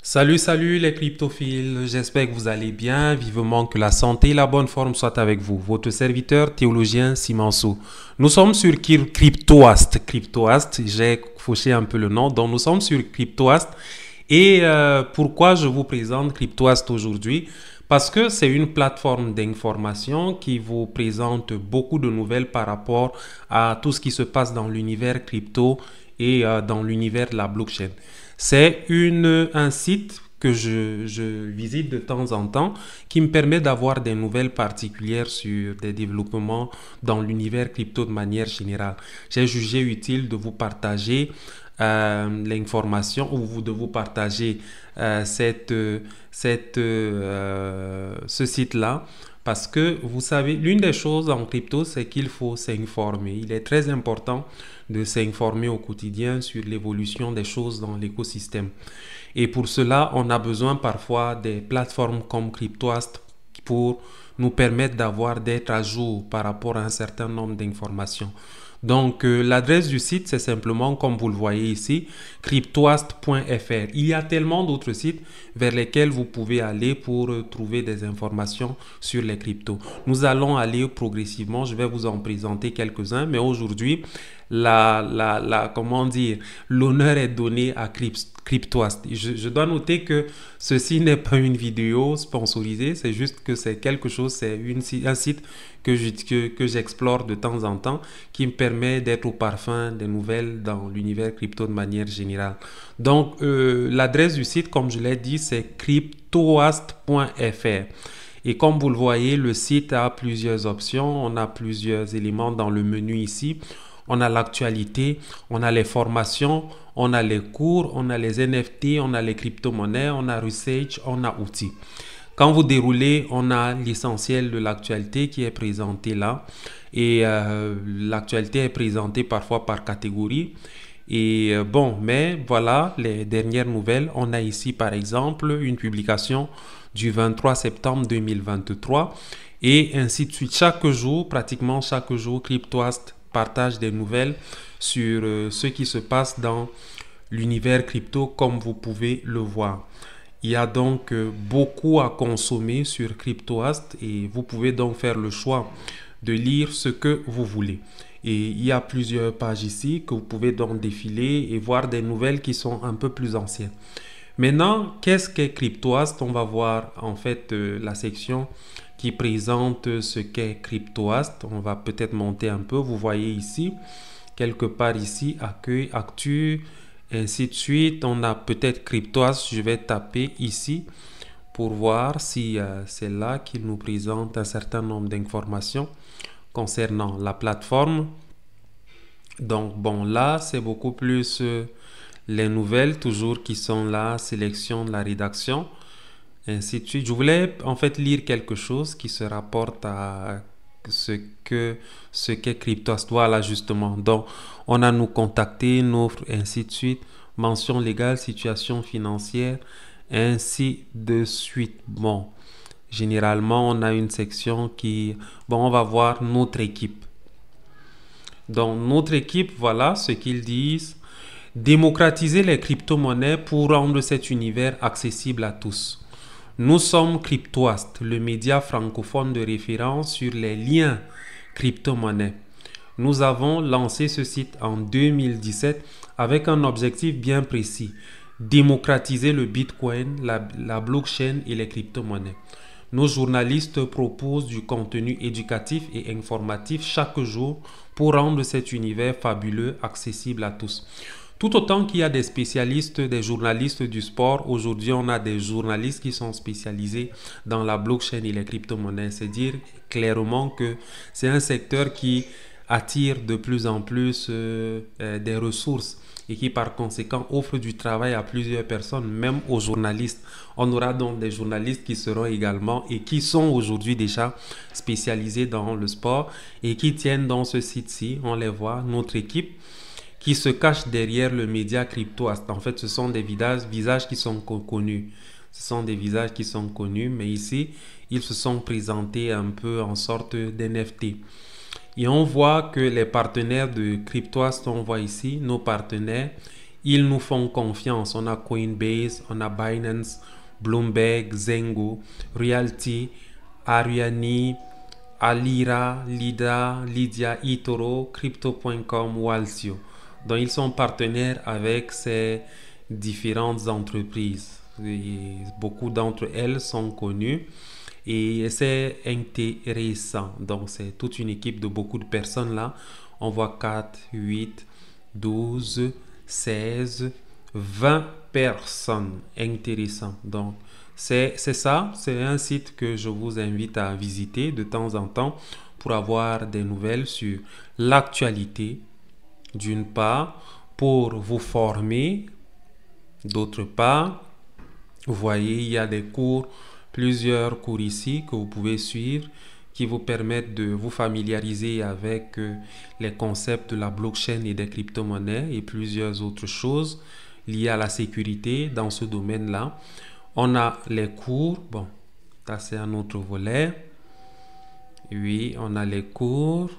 Salut les cryptophiles, j'espère que vous allez bien, vivement que la santé et la bonne forme soient avec vous. Votre serviteur théologien Simansou. Nous sommes sur Cryptoast, j'ai fauché un peu le nom, donc nous sommes sur Cryptoast. Et pourquoi je vous présente Cryptoast aujourd'hui? Parce que c'est une plateforme d'information qui vous présente beaucoup de nouvelles par rapport à tout ce qui se passe dans l'univers crypto et dans l'univers de la blockchain. C'est un site que je visite de temps en temps qui me permet d'avoir des nouvelles particulières sur des développements dans l'univers crypto de manière générale. J'ai jugé utile de vous partager l'information ou de vous partager ce site-là. Parce que vous savez, l'une des choses en crypto, c'est qu'il faut s'informer. Il est très important de s'informer au quotidien sur l'évolution des choses dans l'écosystème. Et pour cela, on a besoin parfois des plateformes comme Cryptoast pour nous permettre d'être à jour par rapport à un certain nombre d'informations. Donc, l'adresse du site, c'est simplement, comme vous le voyez ici, cryptoast.fr. Il y a tellement d'autres sites vers lesquels vous pouvez aller pour trouver des informations sur les cryptos. Nous allons aller progressivement, je vais vous en présenter quelques-uns, mais aujourd'hui, comment dire, l'honneur est donné à Cryptoast. Je dois noter que ceci n'est pas une vidéo sponsorisée, c'est juste que c'est quelque chose, un site que j'explore de temps en temps qui me permet d'être au parfum des nouvelles dans l'univers crypto de manière générale. Donc, l'adresse du site, comme je l'ai dit, c'est cryptoast.fr. Et comme vous le voyez, le site a plusieurs options. On a plusieurs éléments dans le menu ici. On a l'actualité, on a les formations, on a les cours, on a les NFT, on a les crypto-monnaies, on a research, on a outils. Quand vous déroulez, on a l'essentiel de l'actualité qui est présenté là. Et l'actualité est présentée parfois par catégorie. Et bon, mais voilà les dernières nouvelles. On a ici par exemple une publication du 23 septembre 2023 et ainsi de suite. Chaque jour, pratiquement chaque jour, Cryptoast partage des nouvelles sur ce qui se passe dans l'univers crypto comme vous pouvez le voir. Il y a donc beaucoup à consommer sur Cryptoast et vous pouvez donc faire le choix de lire ce que vous voulez. Et il y a plusieurs pages ici que vous pouvez donc défiler et voir des nouvelles qui sont un peu plus anciennes. Maintenant, qu'est-ce qu'est Cryptoast? On va voir en fait la section qui présente ce qu'est Cryptoast. On va peut-être monter un peu. Vous voyez ici, quelque part ici, accueil, actu, ainsi de suite. On a peut-être Cryptoast. Je vais taper ici pour voir si c'est là qu'il nous présente un certain nombre d'informations concernant la plateforme. Donc bon, là, c'est beaucoup plus les nouvelles toujours qui sont là, sélection de la rédaction, ainsi de suite. Je voulais en fait lire quelque chose qui se rapporte à ce qu'est Cryptoast. Voilà justement. Donc, on a nous contacté, une offre, ainsi de suite. Mention légale, situation financière, ainsi de suite. Bon, généralement, on a une section qui... Bon, on va voir notre équipe. Donc, notre équipe, voilà ce qu'ils disent. Démocratiser les crypto-monnaies pour rendre cet univers accessible à tous. Nous sommes Cryptoast, le média francophone de référence sur les liens crypto-monnaies. Nous avons lancé ce site en 2017 avec un objectif bien précis, démocratiser le Bitcoin, la blockchain et les crypto-monnaies. Nos journalistes proposent du contenu éducatif et informatif chaque jour pour rendre cet univers fabuleux accessible à tous. Tout autant qu'il y a des spécialistes, des journalistes du sport, aujourd'hui on a des journalistes qui sont spécialisés dans la blockchain et les crypto-monnaies. C'est dire clairement que c'est un secteur qui attire de plus en plus des ressources et qui par conséquent offre du travail à plusieurs personnes, même aux journalistes. On aura donc des journalistes qui seront également et qui sont aujourd'hui déjà spécialisés dans le sport et qui tiennent dans ce site-ci, on les voit, notre équipe qui se cache derrière le média Cryptoast. En fait, ce sont des visages qui sont connus. Ce sont des visages qui sont connus, mais ici, ils se sont présentés un peu en sorte d'NFT. Et on voit que les partenaires de Cryptoast, on voit ici nos partenaires. Ils nous font confiance. On a Coinbase, on a Binance, Bloomberg, Zengo, Realty, Ariani, Alira, Lida, Lydia, eToro, Crypto.com, Walsio. Donc, ils sont partenaires avec ces différentes entreprises. Et beaucoup d'entre elles sont connues et c'est intéressant. Donc, c'est toute une équipe de beaucoup de personnes là. On voit 4, 8, 12, 16, 20 personnes. Intéressant. Donc, c'est ça. C'est un site que je vous invite à visiter de temps en temps pour avoir des nouvelles sur l'actualité, d'une part, pour vous former, d'autre part. Vous voyez, il y a des cours, plusieurs cours ici que vous pouvez suivre qui vous permettent de vous familiariser avec les concepts de la blockchain et des crypto-monnaies et plusieurs autres choses liées à la sécurité dans ce domaine-là. On a les cours, bon, ça c'est un autre volet. Oui, on a les cours.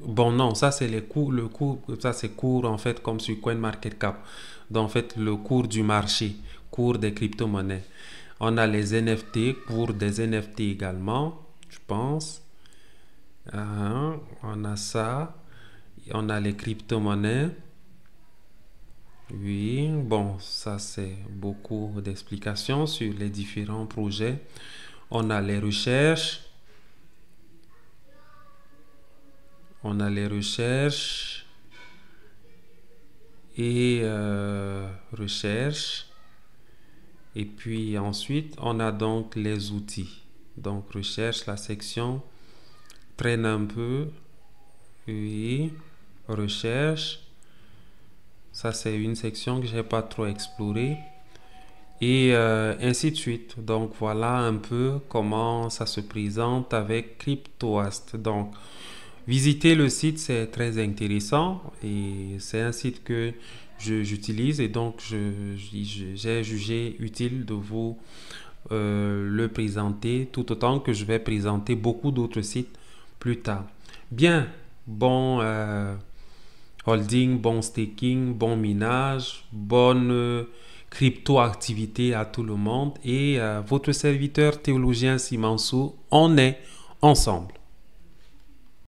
Bon, non, ça c'est les cours, ça c'est cours en fait comme sur CoinMarketCap. Donc en fait, le cours du marché, cours des crypto-monnaies. On a les NFT, cours des NFT également, je pense. On a ça. On a les crypto-monnaies. Oui, bon, ça c'est beaucoup d'explications sur les différents projets. On a les recherches. On a les recherches et recherches. Et puis ensuite, on a donc les outils. Donc recherche, la section traîne un peu. Oui, recherche. Ça, c'est une section que je n'ai pas trop explorée. Et ainsi de suite. Donc voilà un peu comment ça se présente avec CryptoAst. Donc visiter le site, c'est très intéressant et c'est un site que j'utilise et donc j'ai jugé utile de vous le présenter tout autant que je vais présenter beaucoup d'autres sites plus tard. Bien, bon holding, bon staking, bon minage, bonne crypto-activité à tout le monde et votre serviteur théologien Simansou, on est ensemble.